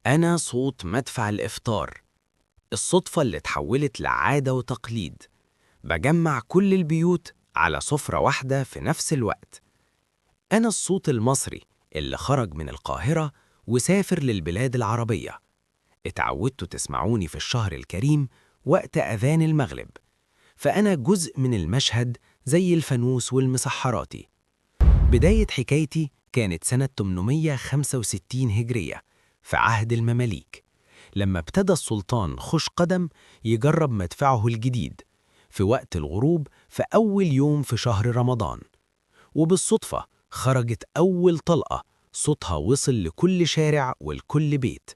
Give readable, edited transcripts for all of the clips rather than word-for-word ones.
أنا صوت مدفع الإفطار، الصدفة اللي اتحولت لعادة وتقليد. بجمع كل البيوت على سفرة واحدة في نفس الوقت. أنا الصوت المصري اللي خرج من القاهرة وسافر للبلاد العربية. اتعودتوا تسمعوني في الشهر الكريم وقت أذان المغرب، فأنا جزء من المشهد زي الفانوس والمسحراتي. بداية حكايتي كانت سنة 865 هجرية في عهد المماليك، لما ابتدى السلطان خش قدم يجرب مدفعه الجديد في وقت الغروب في أول يوم في شهر رمضان. وبالصدفة خرجت أول طلقة، صوتها وصل لكل شارع والكل بيت.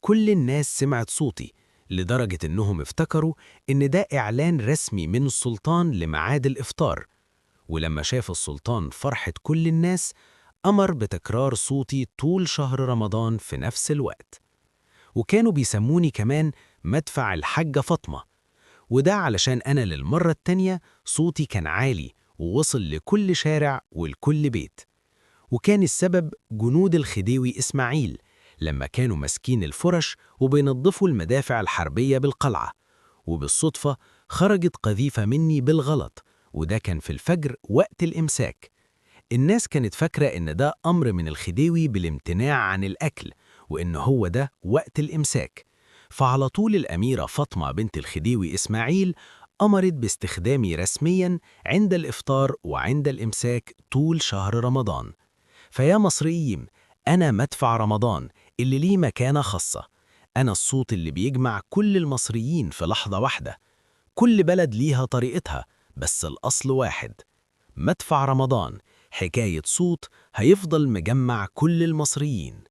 كل الناس سمعت صوتي لدرجة إنهم افتكروا إن ده إعلان رسمي من السلطان لميعاد الإفطار. ولما شاف السلطان فرحة كل الناس، أمر بتكرار صوتي طول شهر رمضان في نفس الوقت. وكانوا بيسموني كمان مدفع الحاجة فاطمة، وده علشان أنا للمرة التانية صوتي كان عالي ووصل لكل شارع والكل بيت. وكان السبب جنود الخديوي إسماعيل لما كانوا ماسكين الفرش وبينظفوا المدافع الحربية بالقلعة. وبالصدفة خرجت قذيفة مني بالغلط، وده كان في الفجر وقت الإمساك. الناس كانت فاكرة إن ده أمر من الخديوي بالامتناع عن الأكل، وإن هو ده وقت الإمساك. فعلى طول الأميرة فاطمة بنت الخديوي إسماعيل أمرت باستخدامي رسمياً عند الإفطار وعند الإمساك طول شهر رمضان. فيا مصريين، أنا مدفع رمضان اللي ليه مكانة خاصة. أنا الصوت اللي بيجمع كل المصريين في لحظة واحدة. كل بلد ليها طريقتها، بس الأصل واحد. مدفع رمضان، حكاية صوت هيفضل مجمع كل المصريين.